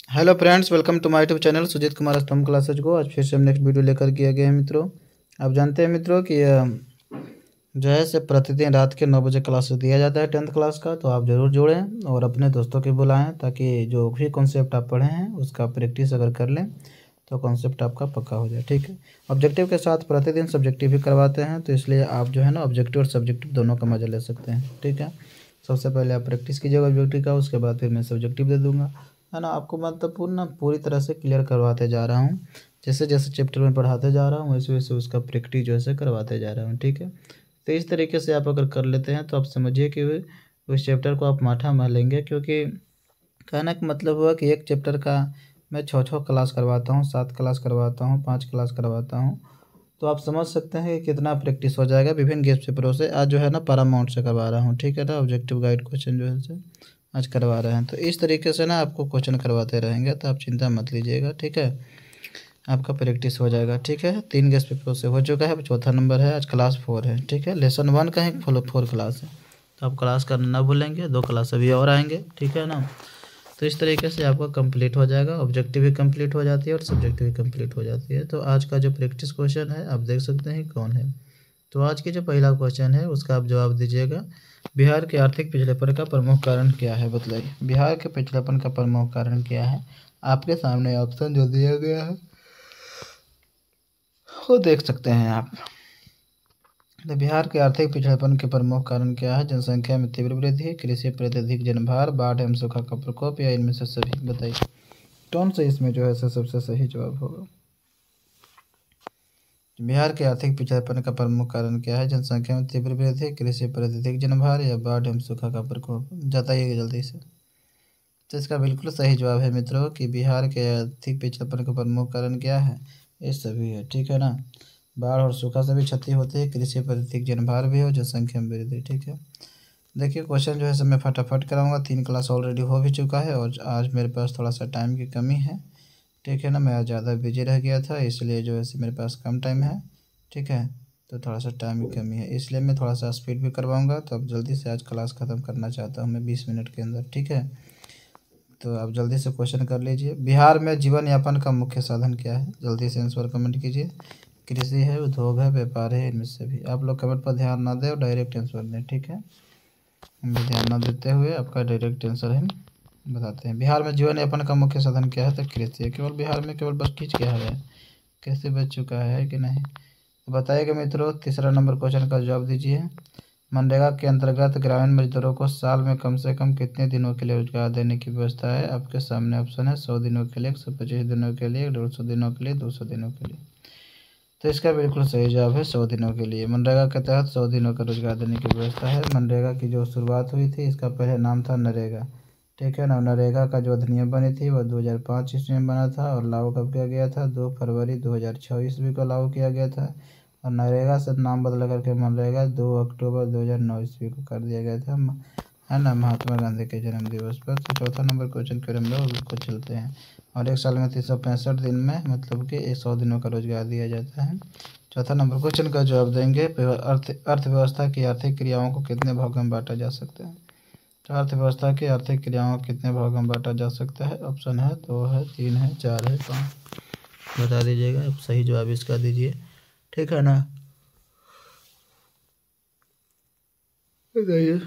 Hello friends, welcome to my YouTube channel Sujeet Kumar Stambh classes को। आज फिर से हम नेक्स्ट वीडियो लेकर के आ गए हैं मित्रों। आप जानते हैं मित्रों कि जो है से प्रतिदिन रात के 9 बजे क्लासेस दिया जाता है 10th क्लास का। तो आप ज़रूर जोड़ें और अपने दोस्तों के बुलाएं ताकि जो भी कॉन्सेप्ट आप पढ़े हैं उसका प्रैक्टिस अगर कर लें तो कॉन्सेप्ट आपका पक्का हो जाए। ठीक है, ऑब्जेक्टिव के साथ प्रतिदिन सब्जेक्टिव भी करवाते हैं, तो इसलिए आप जो है ना ऑब्जेक्टिव और सब्जेक्टिव दोनों का मजा ले सकते हैं। ठीक है, सबसे पहले आप प्रैक्टिस कीजिएगा ऑब्जेक्टिव का, उसके बाद फिर मैं सब्जेक्टिव दे दूँगा, है ना। आपको मतलब पूरी तरह से क्लियर करवाते जा रहा हूँ। जैसे जैसे चैप्टर में पढ़ाते जा रहा हूँ वैसे वैसे उसका प्रैक्टिस जो है करवाते जा रहा हूँ। ठीक है, तो इस तरीके से आप अगर कर लेते हैं तो आप समझिए कि उस चैप्टर को आप माठा मार लेंगे। क्योंकि कहने का मतलब हुआ कि एक चैप्टर का मैं 6 क्लास करवाता हूँ, 7 क्लास करवाता हूँ, 5 क्लास करवाता हूँ। तो आप समझ सकते हैं कि कितना प्रैक्टिस हो जाएगा विभिन्न गेस्ट पेपरों से। आज जो है ना पैरामाउंट से करवा रहा हूँ। ठीक है ना, ऑब्जेक्टिव गाइड क्वेश्चन जो है से आज करवा रहे हैं। तो इस तरीके से ना आपको क्वेश्चन करवाते रहेंगे, तो आप चिंता मत लीजिएगा। ठीक है, आपका प्रैक्टिस हो जाएगा। ठीक है, 3 गेस्ट पेपर से हो चुका है, अब चौथा नंबर है, आज क्लास 4 है। ठीक है, लेसन 1 का ही 4 क्लास है, तो आप क्लास करना ना भूलेंगे। 2 क्लास अभी और आएंगे। ठीक है ना, तो इस तरीके से आपका कंप्लीट हो जाएगा, ऑब्जेक्टिव भी कंप्लीट हो जाती है और सब्जेक्टिव भी कंप्लीट हो जाती है। तो आज का जो प्रैक्टिस क्वेश्चन है आप देख सकते हैं कौन है। तो आज की जो पहला क्वेश्चन है उसका आप जवाब दीजिएगा। बिहार के आर्थिक पिछड़ेपन का प्रमुख कारण क्या है, बताइए। बिहार के पिछड़ेपन का प्रमुख कारण क्या है। आपके सामने ऑप्शन जो दिया गया है वो देख सकते हैं आप। तो बिहार के आर्थिक पिछड़ेपन के प्रमुख कारण क्या है। जनसंख्या में तीव्र वृद्धि, कृषि पर अत्यधिक जनभार, बाढ़ एवं सूखा का प्रकोप, या इनमें से सभी, बताइए कौन सा इसमें जो है सबसे सही जवाब होगा। बिहार के आर्थिक पिछड़ेपन का प्रमुख कारण क्या है। जनसंख्या में तीव्र वृद्धि, कृषि पर अत्यधिक जनभार, या बाढ़ एवं सूखा का प्रकोप। बताइए जल्दी से। तो इसका बिल्कुल सही जवाब है मित्रों कि बिहार के आर्थिक पिछड़ेपन का प्रमुख कारण क्या है, ये सभी है। ठीक है ना, बाढ़ और सूखा से भी क्षति होती है, कृषि पर अत्यधिक जनभार भी हो, जनसंख्या में वृद्धि। ठीक है, देखिए क्वेश्चन जो है सब मैं फटाफट कराऊंगा। 3 क्लास ऑलरेडी हो भी चुका है और आज मेरे पास थोड़ा सा टाइम की कमी है। ठीक है ना, मैं आज ज़्यादा बिजी रह गया था, इसलिए जो है मेरे पास कम टाइम है। ठीक है, तो थोड़ा सा टाइम की कमी है, इसलिए मैं थोड़ा सा स्पीड भी करवाऊंगा। तो अब जल्दी से आज क्लास ख़त्म करना चाहता हूँ मैं 20 मिनट के अंदर। ठीक है, तो आप जल्दी से क्वेश्चन कर लीजिए। बिहार में जीवन यापन का मुख्य साधन क्या है, जल्दी से आंसर कमेंट कीजिए। कृषि है, उद्योग है, व्यापार है, इनमें से भी। आप लोग कमेंट पर ध्यान ना दें और डायरेक्ट आंसर दें। ठीक है, हम भी ध्यान न देते हुए आपका डायरेक्ट आंसर हम बताते हैं। बिहार में जीवन यापन का मुख्य साधन क्या है, तो कृषि है। केवल बिहार में केवल बस खींच क्या है, कृषि बच चुका है कि नहीं, तो बताइएगा मित्रों। तीसरा नंबर क्वेश्चन का जवाब दीजिए। मनरेगा के अंतर्गत ग्रामीण मजदूरों को साल में कम से कम कितने दिनों के लिए रोजगार देने की व्यवस्था है। आपके सामने ऑप्शन है 100 दिनों के लिए, 125 दिनों के लिए, 150 दिनों के लिए, 200 दिनों के लिए। तो इसका बिल्कुल सही जवाब है 100 दिनों के लिए। मनरेगा के तहत 100 दिनों का रोजगार देने की व्यवस्था है। मनरेगा की जो शुरुआत हुई थी इसका पहले नाम था नरेगा। ठीक है ना, नरेगा का जो अधिनियम बनी थी वह 2005 ईस्वी में बना था और लागू कब किया गया था, 2 फरवरी 2006 ईस्वी को लागू किया गया था। और नरेगा से नाम बदल करके मनरेगा 2 अक्टूबर 2009 ईस्वी को कर दिया गया था, है ना, महात्मा गांधी के जन्म दिवस पर। तो चौथा नंबर क्वेश्चन के हम लोग उसको चलते हैं। और एक साल में 365 दिन में मतलब कि 100 दिनों का रोजगार दिया जाता है। चौथा नंबर क्वेश्चन का जवाब देंगे। अर्थव्यवस्था की आर्थिक क्रियाओं को कितने भागों में बांटा जा सकता है। तो अर्थव्यवस्था की आर्थिक क्रियाओं को कितने भागों में बांटा जा सकता है। ऑप्शन है 2 है, 3 है, 4 है, 5। बता दीजिएगा, आप सही जवाब इसका दीजिए। ठीक है ना, बताइए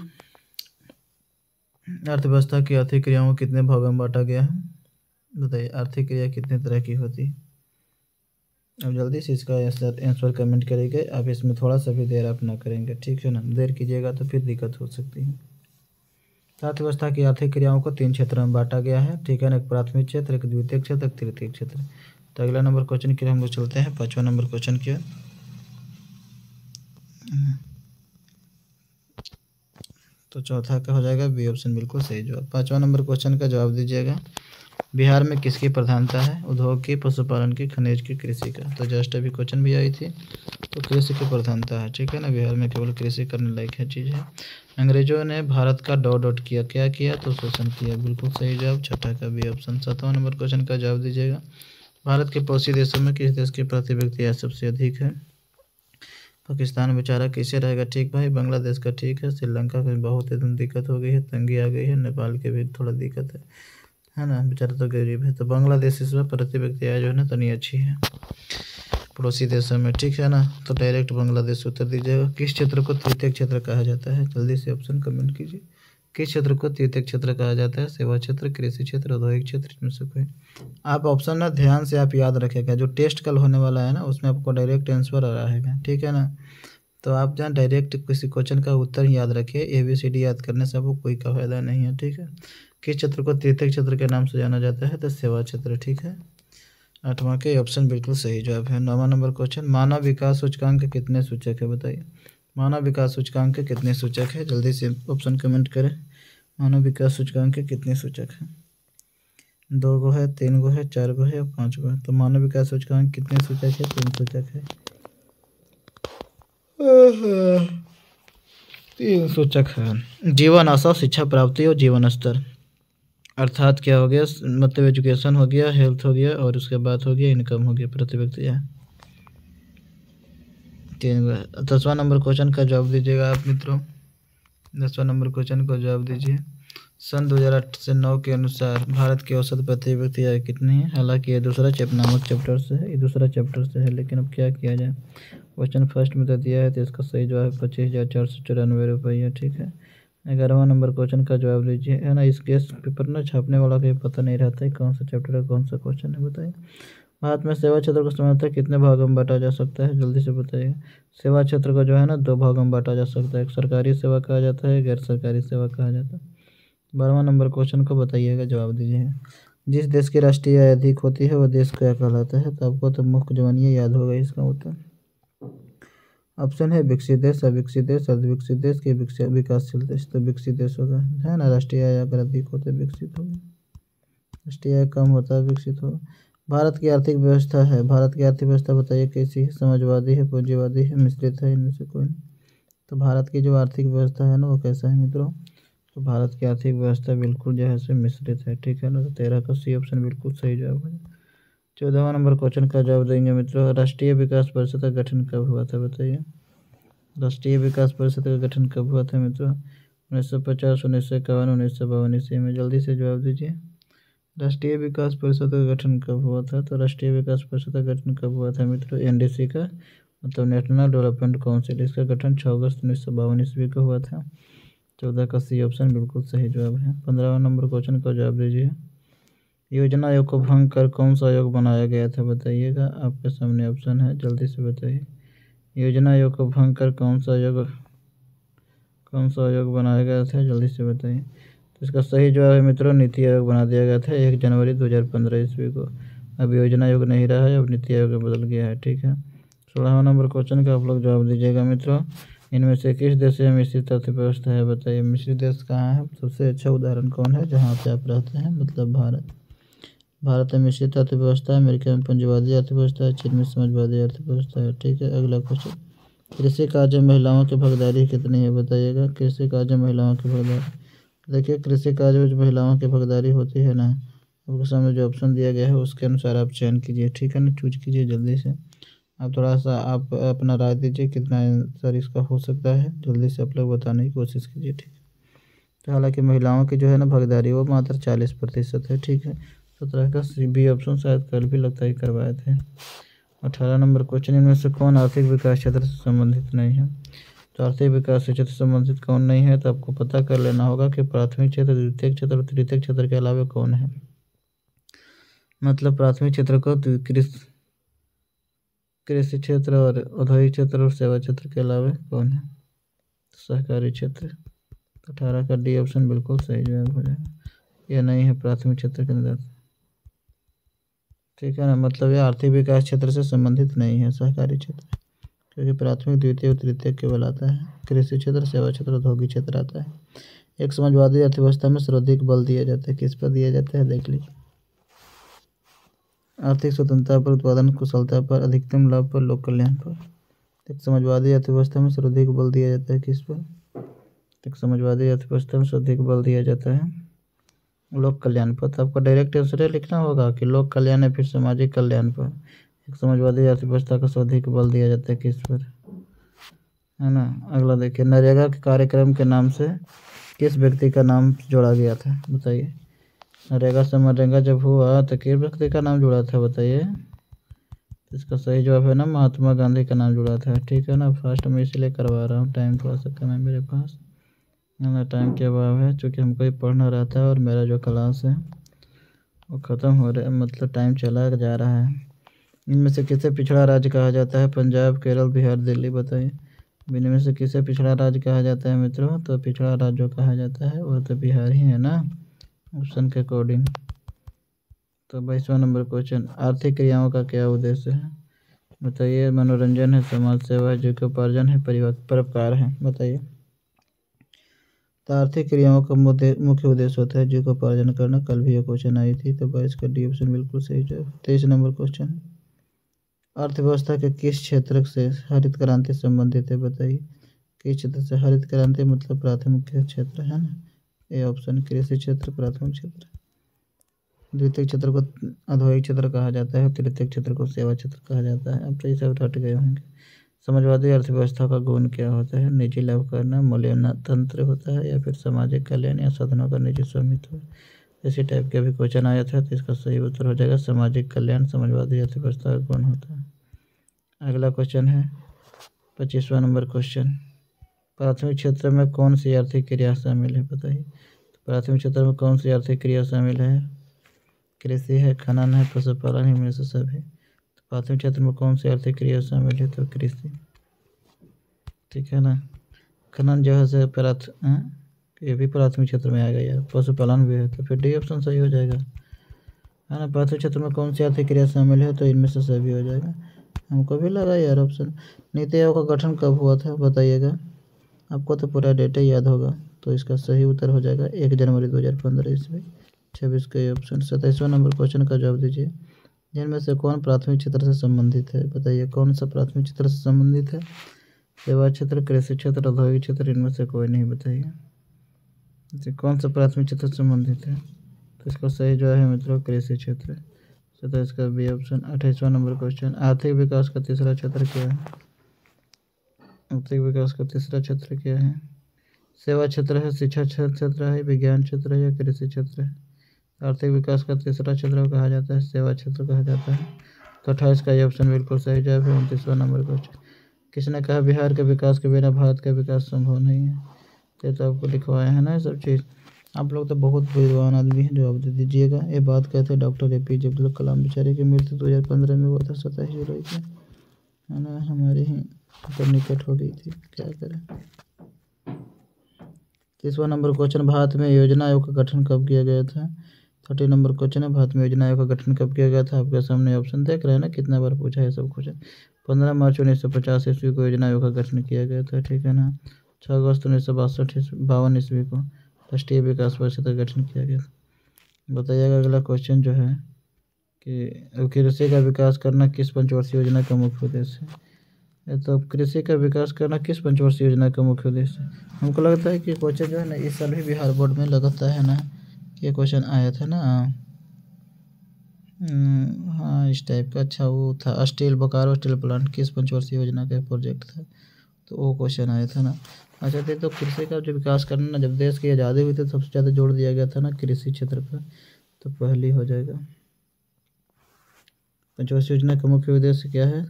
अर्थव्यवस्था की आर्थिक क्रियाओं को कितने भागों में बांटा गया है। बताइए आर्थिक क्रिया कितने तरह की होती है। अब जल्दी से इसका आंसर कमेंट करेंगे आप। इसमें थोड़ा सा भी देर आप ना करेंगे। ठीक है ना, देर कीजिएगा तो फिर दिक्कत हो सकती है। अर्थव्यवस्था की आर्थिक क्रियाओं को 3 क्षेत्रों में बांटा गया है। ठीक है ना, एक प्राथमिक क्षेत्र, एक द्वितीय क्षेत्र, एक तृतीय क्षेत्र। तो अगला नंबर क्वेश्चन की हम लोग चलते हैं 5वां नंबर क्वेश्चन की। तो चौथा का हो जाएगा बी ऑप्शन, बिल्कुल सही जवाब। 5वां नंबर क्वेश्चन का जवाब दीजिएगा। बिहार में किसकी प्रधानता है, उद्योग की, पशुपालन की, खनिज की, कृषि का। तो जस्ट अभी क्वेश्चन भी आई थी, तो कृषि की प्रधानता है। ठीक है ना, बिहार में केवल कृषि करने लायक है चीज़ है। अंग्रेजों ने भारत का डॉट किया, क्या किया, तो शोषण किया। बिल्कुल सही जवाब, छठा का बी ऑप्शन। 7वां नंबर क्वेश्चन का जवाब दीजिएगा। भारत के पड़ोसी देशों में किस देश की प्रति व्यक्ति आय सबसे अधिक है। पाकिस्तान बेचारा कैसे रहेगा, ठीक भाई। बांग्लादेश का ठीक है। श्रीलंका में बहुत एकदम दिक्कत हो गई है, तंगी आ गई है। नेपाल के भी थोड़ा दिक्कत है है ना, बेचारा तो गरीब है। तो बांग्लादेश इसमें प्रति व्यक्ति आय जो है ना तनी अच्छी है पड़ोसी देशों में, ठीक है ना। तो डायरेक्ट बांग्लादेश उत्तर दीजिएगा। किस क्षेत्र को तृतीय क्षेत्र कहा जाता है, जल्दी से ऑप्शन कमेंट कीजिए। किस क्षेत्र को तृतीय क्षेत्र कहा जाता है, सेवा क्षेत्र, कृषि क्षेत्र, औद्योगिक क्षेत्र, इनमें से कोई। आप ऑप्शन ना ध्यान से आप याद रखेगा, जो टेस्ट कल होने वाला है ना उसमें आपको डायरेक्ट आंसर आ रहेगा, ठीक है ना। तो आप जहाँ डायरेक्ट किसी क्वेश्चन का उत्तर याद रखिए, ABCD याद करने से आपको कोई का फायदा नहीं है, ठीक है। किस क्षेत्र को तृतीय क्षेत्र के नाम से जाना जाता है, तो सेवा क्षेत्र, ठीक है। 8वां के ऑप्शन बिल्कुल सही जवाब है। 9वां नंबर क्वेश्चन, मानव विकास सूचकांक के कितने सूचक है, बताइए। मानव विकास सूचकांक के कितने सूचक है, जल्दी से ऑप्शन कमेंट करें। मानव विकास सूचकांक के कितने सूचक हैं, 2 गो है, 3 गो है, 4 गो है या 5 गो है। तो मानव विकास सूचकांक कितने सूचक है, 3 सूचक है। 3 सूचक है। जीवन आशा, शिक्षा प्राप्ति और जीवन स्तर, अर्थात क्या हो गया, मतलब एजुकेशन हो गया, हेल्थ हो गया और उसके बाद हो गया इनकम हो गया प्रति व्यक्ति है। 3 गो है। 10वां नंबर क्वेश्चन का जवाब दीजिएगा आप मित्रों। 10वां नंबर क्वेश्चन को जवाब दीजिए। सन 2008 से 9 के अनुसार भारत की औसत प्रति व्यक्ति आय कितनी है। हालांकि ये दूसरा नामक चैप्टर से है, ये दूसरा चैप्टर से है, लेकिन अब क्या किया जाए, क्वेश्चन फर्स्ट में तो दिया है, तो इसका सही जवाब है 25,494 रुपये, ठीक है। 11वां नंबर क्वेश्चन का जवाब दीजिए, है ना। इस केस पेपर ना छापने वाला का पता नहीं रहता है कौन सा चैप्टर है कौन सा क्वेश्चन है, बताइए। भारत में सेवा क्षेत्र को सामान्यतः कितने भागों में बांटा जा सकता है, जल्दी से बताइए। सेवा क्षेत्र को जो है ना 2 भागों में बांटा जा सकता है, एक सरकारी सेवा कहा जाता है, गैर सरकारी सेवा कहा जाता है। 12वां नंबर क्वेश्चन को बताइएगा, जवाब दीजिए। जिस देश की राष्ट्रीय आय अधिक होती है वह देश क्या कहलाता है, तो आपको तो मुख्य जवानिया याद होगा इसका उत्तर। ऑप्शन है विकसित देश, अविकसित देश, अर्धविकसित देश के विकासशील देश। तो विकसित देश होगा, है ना। राष्ट्रीय आय अगर अधिक होता है विकसित होगा, राष्ट्रीय आय कम होता है विकसित होगा। भारत की आर्थिक व्यवस्था है, भारत की आर्थिक व्यवस्था बताइए कैसी है, समाजवादी है, पूंजीवादी है, मिश्रित है, इनमें से कोई नहीं। तो भारत की जो आर्थिक व्यवस्था है ना वो कैसा है मित्रों, तो भारत की आर्थिक व्यवस्था बिल्कुल जो है से मिश्रित है, ठीक है ना। तो 13 का सी ऑप्शन बिल्कुल सही जवाब है। 14वां नंबर क्वेश्चन का जवाब देंगे मित्रों। राष्ट्रीय विकास परिषद का गठन कब हुआ था, बताइए। राष्ट्रीय विकास परिषद का गठन कब हुआ था मित्रों, 1950, 1951, 1952 ईस्वी में। जल्दी से जवाब दीजिए। राष्ट्रीय विकास परिषद का गठन कब हुआ था, तो राष्ट्रीय विकास परिषद का गठन कब हुआ था मित्रों, NDC का मतलब नेशनल डेवलपमेंट काउंसिल, इसका गठन 6 अगस्त 1952 ईस्वी को हुआ था। 14 का सी ऑप्शन बिल्कुल सही जवाब है। 15वां नंबर क्वेश्चन का जवाब दीजिए। योजना आयोग को भंग कर कौन सा आयोग बनाया गया था, बताइएगा। आपके सामने ऑप्शन है, जल्दी से बताइए। योजना आयोग को भंग कर कौन सा आयोग बनाया गया था, जल्दी से बताइए। तो इसका सही जवाब है मित्रों, नीति आयोग बना दिया गया था 1 जनवरी 2015 ईस्वी को। अब योजना आयोग नहीं रहा है, अब नीति आयोग में बदल गया है, ठीक है। 16वां नंबर क्वेश्चन का आप लोग जवाब दीजिएगा मित्रों। इनमें से किस देश में मिश्रित अर्थव्यवस्था है, बताइए। मिश्रित देश कहाँ है, सबसे अच्छा उदाहरण कौन है जहाँ पे आप रहते हैं, मतलब भारत। भारत में मिश्रित अर्थव्यवस्था है, अमेरिका में पूंजीवादी अर्थव्यवस्था है, चीन में समाजवादी अर्थव्यवस्था है, ठीक है। अगला क्वेश्चन, कृषि कार्य में महिलाओं की भागीदारी कितनी है, बताइएगा। कृषि कार्य में महिलाओं की भागीदारी, देखिए कृषि कार्य में जो महिलाओं की भागीदारी होती है ना, आपके सामने जो ऑप्शन दिया गया है उसके अनुसार आप चयन कीजिए, ठीक है ना। चूज कीजिए जल्दी से। आप थोड़ा सा आप अपना राय दीजिए कितना आंसर इसका हो सकता है, जल्दी से आप लोग बताने की कोशिश कीजिए, ठीक है। तो हालांकि महिलाओं की जो है ना भागीदारी वो मात्र 40% है, ठीक है। 17 का B ऑप्शन शायद कल भी लगता है करवाए थे। 18 नंबर क्वेश्चन, इनमें से कौन आर्थिक विकास क्षेत्र से संबंधित नहीं है, तो आर्थिक विकास क्षेत्र से संबंधित कौन नहीं है, तो आपको पता कर लेना होगा कि प्राथमिक क्षेत्र, द्वितीयक क्षेत्र और तृतीयक क्षेत्र के अलावा कौन है। मतलब प्राथमिक क्षेत्र को कृषि क्षेत्र और औद्योगिक क्षेत्र और सेवा क्षेत्र के अलावा कौन है, सहकारी क्षेत्र। 18 का D ऑप्शन बिल्कुल सही जवाब हो जाएगा, यह नहीं है प्राथमिक क्षेत्र के अंदर, ठीक है ना। मतलब ये आर्थिक विकास क्षेत्र से संबंधित नहीं है सहकारी क्षेत्र, क्योंकि प्राथमिक, द्वितीय और तृतीय केवल आता है। कृषि क्षेत्र, सेवा क्षेत्र, औद्योगिक क्षेत्र आता है। एक समाजवादी अर्थव्यवस्था में सर्वाधिक बल दिया जाता है, किस पर दिया जाता है, देख लीजिए। आर्थिक स्वतंत्रता पर, उत्पादन कुशलता पर, अधिकतम लाभ पर, लोक कल्याण पर। एक समाजवादी अर्थव्यवस्था में सर्वाधिक बल दिया जाता है किस पर, एक समाजवादी अर्थव्यवस्था में सर्वाधिक बल दिया जाता है लोक कल्याण पर। तो आपको डायरेक्ट आंसर लिखना होगा कि लोक कल्याण या फिर सामाजिक कल्याण पर। एक समाजवादी अर्थव्यवस्था का सर्वाधिक बल दिया जाता है किस पर, है ना। अगला देखिए, नरेगा के कार्यक्रम के नाम से किस व्यक्ति का नाम जोड़ा गया था, बताइए। नरेगा से मनरेगा जब हुआ तो किस व्यक्ति का नाम जुड़ा था बताइए। इसका सही जवाब है ना महात्मा गांधी का नाम जुड़ा था। ठीक है ना, फास्ट में इसलिए करवा रहा हूँ, टाइम थोड़ा सा कम है मेरे पास, है ना, टाइम के अभाव है, चूँकि हमको ही पढ़ना रहता है और मेरा जो क्लास है वो ख़त्म हो रहा है, मतलब टाइम चला जा रहा है। इनमें से किसे पिछड़ा राज्य कहा जाता है? पंजाब, केरल, बिहार, दिल्ली, बताइए। इनमें से किसे पिछड़ा राज्य कहा जाता है मित्रों? तो पिछड़ा राज्य जो कहा जाता है वो तो बिहार ही है ना, ऑप्शन के अकॉर्डिंग। तो 22वां नंबर क्वेश्चन, आर्थिक क्रियाओं का क्या उद्देश्य है बताइए। मनोरंजन है, समाज सेवा है, जीविकोपार्जन है, परोपकार है, बताइए। तो आर्थिक क्रियाओं का मुख्य उद्देश्य होता है जीविकोपार्जन करना। कल भी ये क्वेश्चन आई थी, तो 22 का डी ऑप्शन बिल्कुल सही जवाब। 23 नंबर क्वेश्चन, अर्थव्यवस्था के किस क्षेत्र से हरित क्रांति संबंधित है बताइए। किस क्षेत्र से? हरित क्रांति मतलब प्राथमिक क्षेत्र है ना, ये ऑप्शन कृषि क्षेत्र, प्राथमिक क्षेत्र। द्वितीय क्षेत्र को औद्योगिक क्षेत्र कहा जाता है, तृतीय क्षेत्र को सेवा क्षेत्र कहा जाता है। अब तो ये सब हट गए होंगे। समाजवादी अर्थव्यवस्था का गुण क्या होता है? निजी लाभ करना, मूल्य तंत्र होता है, या फिर सामाजिक कल्याण या साधनों का निजी स्वामित्व। इसी टाइप के अभी क्वेश्चन आया था, तो इसका सही उत्तर हो जाएगा सामाजिक कल्याण समाजवादी अर्थव्यवस्था का गुण होता है। अगला क्वेश्चन है 25वां नंबर क्वेश्चन, प्राथमिक क्षेत्र में कौन सी आर्थिक क्रिया शामिल है बताइए। तो प्राथमिक क्षेत्र में कौन सी आर्थिक क्रिया शामिल है? कृषि है, खनन है, पशुपालन है, इनमें से सभी। तो प्राथमिक क्षेत्र में कौन सी आर्थिक क्रिया शामिल है? तो कृषि। ठीक है ना, खनन जो है से ये भी प्राथमिक क्षेत्र में आएगा यार, पशुपालन भी है, तो फिर डी ऑप्शन सही हो जाएगा, है ना। प्राथमिक क्षेत्र में कौन सी आर्थिक क्रिया शामिल है? तो इनमें से सभी हो जाएगा। हमको भी लगा यार ऑप्शन। नीति आयोग का गठन कब हुआ था बताइएगा, आपको तो पूरा डेटा याद होगा। तो इसका सही उत्तर हो जाएगा 1 जनवरी 2015 ईस्वी। 26 का ऑप्शन। 27वां नंबर क्वेश्चन का जवाब दीजिए। जिनमें से कौन प्राथमिक क्षेत्र से संबंधित है बताइए। कौन सा प्राथमिक क्षेत्र से संबंधित है? सेवा क्षेत्र, कृषि क्षेत्र, औद्योगिक क्षेत्र, इनमें से कोई नहीं, बताइए। कौन सा प्राथमिक क्षेत्र से संबंधित है? तो इसका सही जो है मित्रों कृषि क्षेत्र। तो इसका बी ऑप्शन। 28वां नंबर क्वेश्चन, आर्थिक विकास का तीसरा क्षेत्र क्या है? आर्थिक विकास का तीसरा क्षेत्र क्या है? सेवा क्षेत्र है, शिक्षा क्षेत्र है, विज्ञान क्षेत्र है, या कृषि क्षेत्र है? आर्थिक विकास का तीसरा क्षेत्र कहा जाता है सेवा क्षेत्र कहा जाता है। तो 28 का ये ऑप्शन बिल्कुल सही जवाब है। 29वां नंबर क्वेश्चन, किसने कहा बिहार के विकास के बिना भारत का विकास संभव नहीं है? तो आपको लिखवाए हैं ना ये सब चीज़। आप लोग तो बहुत विद्वान आदमी हैं, जवाब दे दीजिएगा। ये बात कहते हैं डॉक्टर APJ अब्दुल कलाम, बेचारे की मृत्यु 2015 में हुआ था, 27 जुलाई को, है ना। हमारे ही तो निकट हो गई थी, क्या करें। 30वां नंबर क्वेश्चन, भारत में योजना आयोग का गठन कब किया गया था? 30 नंबर क्वेश्चन है, भारत में योजना आयोग का गठन कब किया गया था? आपके सामने ऑप्शन देख रहे हैं ना, कितना बार पूछा है सब क्वेश्चन। 15 मार्च 1950 ईस्वी को योजना आयोग का गठन किया गया था। ठीक है ना। 6 अगस्त 1952 ईस्वी को राष्ट्रीय विकास परिषद का गठन किया गया था। बताइएगा अगला क्वेश्चन जो है कि कृषि का विकास करना किस पंचवर्षीय योजना का मुख्य उद्देश्य है? तो कृषि का विकास करना किस पंचवर्षीय योजना का मुख्य उद्देश्य है? हमको लगता है कि क्वेश्चन जो है ना इस साल भी बिहार बोर्ड में लगता है ना, ये क्वेश्चन आया था ना। हाँ इस टाइप का। अच्छा वो था स्टील, बोकारो स्टील प्लांट किस पंचवर्षीय योजना का प्रोजेक्ट था? तो वो क्वेश्चन आया था ना। अच्छा तो कृषि का जो विकास करना ना, जब देश की आज़ादी हुई थी सबसे ज़्यादा जोड़ दिया गया था ना कृषि क्षेत्र पर, तो पहली हो जाएगा। पंचवर्षीय योजना का मुख्य उद्देश्य क्या है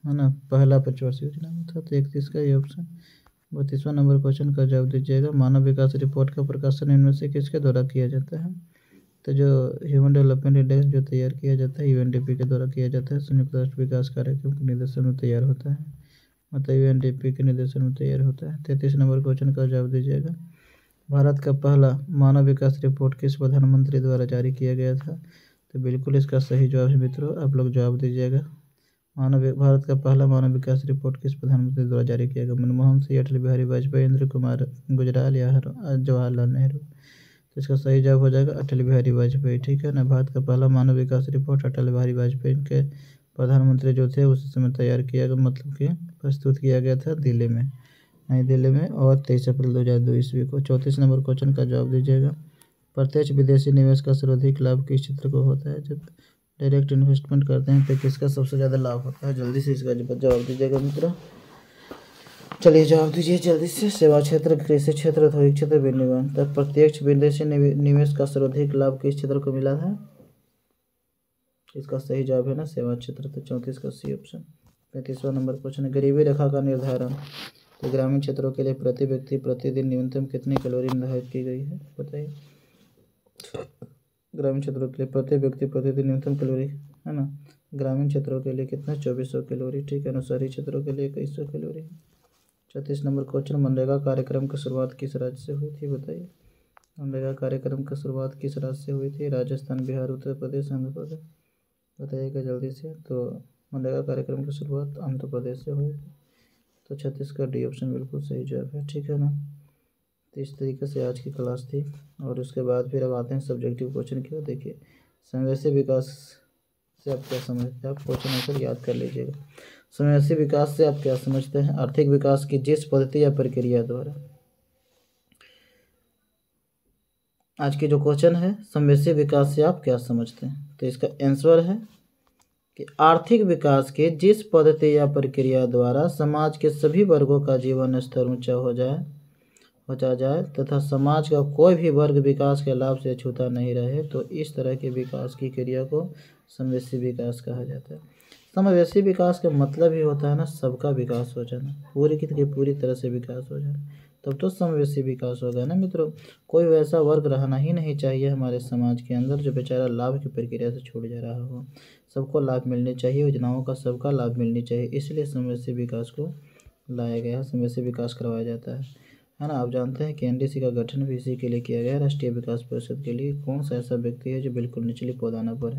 ना, पहला पंचवर्षीय योजना में था, तो 31 का ये ऑप्शन। 32वां नंबर क्वेश्चन का जवाब दीजिएगा। मानव विकास रिपोर्ट का प्रकाशन इनमें से किसके द्वारा किया जाता है? तो जो ह्यूमन डेवलपमेंट इंडेक्स जो तैयार किया जाता है UNDP के द्वारा किया जाता है, संयुक्त राष्ट्र विकास कार्यक्रम के निर्देशन में तैयार होता है, मतलब UNDP के निर्देशन में तैयार होता है। 33 नंबर क्वेश्चन का जवाब दीजिएगा। भारत का पहला मानव विकास रिपोर्ट किस प्रधानमंत्री द्वारा जारी किया गया था? तो बिल्कुल इसका सही जवाब है मित्रों, आप लोग जवाब दीजिएगा। भारत का पहला मानव विकास रिपोर्ट किस प्रधानमंत्री द्वारा जारी किया गया? मनमोहन सिंह, अटल बिहारी वाजपेयी, इंद्र कुमार गुजराल, या जवाहरलाल नेहरू? तो इसका सही जवाब हो जाएगा अटल बिहारी वाजपेयी। ठीक है ना। भारत का पहला मानव विकास रिपोर्ट अटल बिहारी वाजपेयी के प्रधानमंत्री जो थे उस समय तैयार किया गया, मतलब कि प्रस्तुत किया गया था दिल्ली में, नई दिल्ली में, और 23 अप्रैल 2002 ईस्वी को। 34 नंबर क्वेश्चन का जवाब दीजिएगा। प्रत्यक्ष विदेशी निवेश का सर्वाधिक लाभ किस क्षेत्र को होता है? जब डायरेक्ट इन्वेस्टमेंट करते हैं तो किसका सबसे ज़्यादा लाभ होता है? जल्दी से इसका जवाब दीजिएगा मित्रों। चलिए जवाब दीजिए जल्दी से। सेवा क्षेत्र, कृषि क्षेत्र, औद्योगिक क्षेत्र, विनिर्माण। तब प्रत्यक्ष विदेशी निवेश का सर्वाधिक लाभ किस क्षेत्र को मिला था? इसका सही जवाब है ना सेवा क्षेत्र। तो 34 का सी ऑप्शन। 35वां नंबर क्वेश्चन है गरीबी रेखा का निर्धारण। तो ग्रामीण क्षेत्रों के लिए प्रति व्यक्ति प्रतिदिन न्यूनतम कितनी कैलोरी निर्धारित की गई है बताइए। ग्रामीण क्षेत्रों के लिए प्रति व्यक्ति प्रतिदिन न्यूनतम कैलोरी है ना, ग्रामीण क्षेत्रों के लिए कितना 2400 कैलोरी, ठीक है ना। शहरी क्षेत्रों के लिए 2100 कैलोरी। 34 नंबर क्वेश्चन मनरेगा कार्यक्रम की शुरुआत किस राज्य से हुई थी बताइए। मनरेगा कार्यक्रम की शुरुआत किस राज्य से हुई थी? राजस्थान, बिहार, उत्तर प्रदेश, आंध्र प्रदेश। बताइएगा जल्दी से। तो मनरेगा कार्यक्रम की शुरुआत आंध्र प्रदेश से हुई थी। तो 36 का डी ऑप्शन बिल्कुल सही जवाब है, ठीक है ना। तो इस तरीके से आज की क्लास थी। और उसके बाद फिर अब आते हैं सब्जेक्टिव क्वेश्चन की ओर। देखिए समावेशी विकास से आप क्या समझते हैं? आप क्वेश्चन आंसर याद कर लीजिएगा। समावेशी विकास से आप क्या समझते हैं? आर्थिक विकास की जिस पद्धति या प्रक्रिया द्वारा। आज की जो क्वेश्चन है समावेशी विकास से आप क्या समझते हैं? तो इसका आंसर है कि आर्थिक विकास के जिस पद्धति या प्रक्रिया द्वारा समाज के सभी वर्गों का जीवन स्तर ऊंचा हो जाए तथा समाज का कोई भी वर्ग विकास के लाभ से छूता नहीं रहे, तो इस तरह के विकास की क्रिया को समावेशी विकास कहा जाता है। समावेशी विकास का मतलब ही होता है ना सबका विकास हो जाना, पूरी की पूरी तरह से विकास हो जाना, तब तो समावेशी विकास होगा ना मित्रों। कोई वैसा वर्ग रहना ही नहीं चाहिए हमारे समाज के अंदर जो बेचारा लाभ की प्रक्रिया से छूट जा रहा हो। सबको लाभ मिलने चाहिए, योजनाओं का सबका लाभ मिलनी चाहिए, इसलिए समावेशी विकास को लाया गया है, समावेशी विकास करवाया जाता है ना। आप जानते हैं कि एनडीसी का गठन भी इसी के लिए किया गया है, राष्ट्रीय विकास परिषद के लिए। कौन सा ऐसा व्यक्ति है जो बिल्कुल निचली पौदाना पर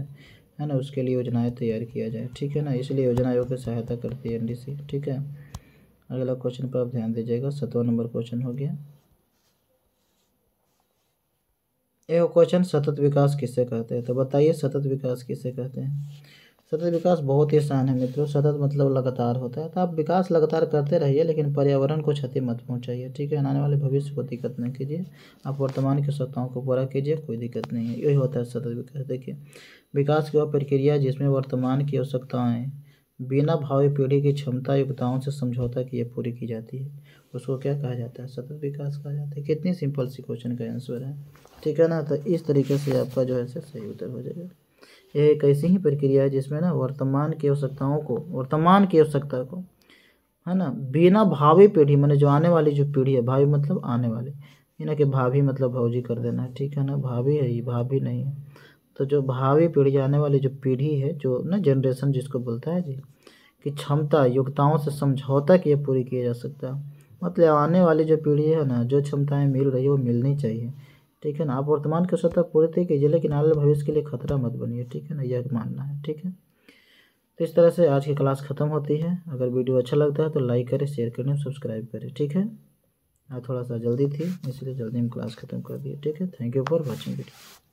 है ना, उसके लिए योजनाएं तैयार किया जाए, ठीक है ना। इसलिए योजना आयोग की सहायता करती है एनडीसी, ठीक है। अगला क्वेश्चन पर आप ध्यान दीजिएगा। 7वां नंबर क्वेश्चन हो गया। यह क्वेश्चन सतत विकास किसे कहते हैं? तो बताइए सतत विकास किसे कहते हैं? सतत विकास बहुत ही आसान है मित्रों। सतत मतलब लगातार होता है। तो आप विकास लगातार करते रहिए लेकिन पर्यावरण को क्षति मत पहुंचाइए, ठीक है। आने वाले भविष्य को दिक्कत नहीं कीजिए, आप वर्तमान की आवश्यकताओं को पूरा कीजिए, कोई दिक्कत नहीं है। यही होता है सतत विकास। देखिए विकास की वह प्रक्रिया जिसमें वर्तमान की आवश्यकताएं बिना भावी पीढ़ी की क्षमता युक्ताओं से समझौता किए पूरी की जाती है, उसको क्या कहा जाता है? सतत विकास कहा जाता है। कितनी सिंपल सी क्वेश्चन का आंसर है, ठीक है ना। तो इस तरीके से आपका जो है सही उत्तर हो जाएगा। यह एक ऐसी ही प्रक्रिया है जिसमें ना वर्तमान की आवश्यकता को है ना बिना भावी पीढ़ी माने जो आने वाली जो पीढ़ी है, भावी मतलब आने वाले, ये ना कि भाभी मतलब भौजी कर देना है, ठीक है ना। भाभी है, ये भाभी नहीं है। तो जो भावी पीढ़ी आने वाली जो पीढ़ी है, जो ना जनरेशन जिसको बोलता है जी, कि क्षमता योग्यताओं से समझौता किए पूरी किया जा सकता है। मतलब आने वाली जो पीढ़ी है ना, जो क्षमताएं मिल रही है वो मिलनी चाहिए, ठीक है ना। आप वर्तमान की आवश्यकता पूरी कीजिए लेकिन आने वाले भविष्य के लिए खतरा मत बनिए, ठीक है ना। यह मानना है, ठीक है। तो इस तरह से आज की क्लास ख़त्म होती है। अगर वीडियो अच्छा लगता है तो लाइक करें, शेयर करें, सब्सक्राइब करें, ठीक है। आज थोड़ा सा जल्दी थी इसलिए जल्दी हम क्लास ख़त्म कर दिए, ठीक है। Thank you for watching video.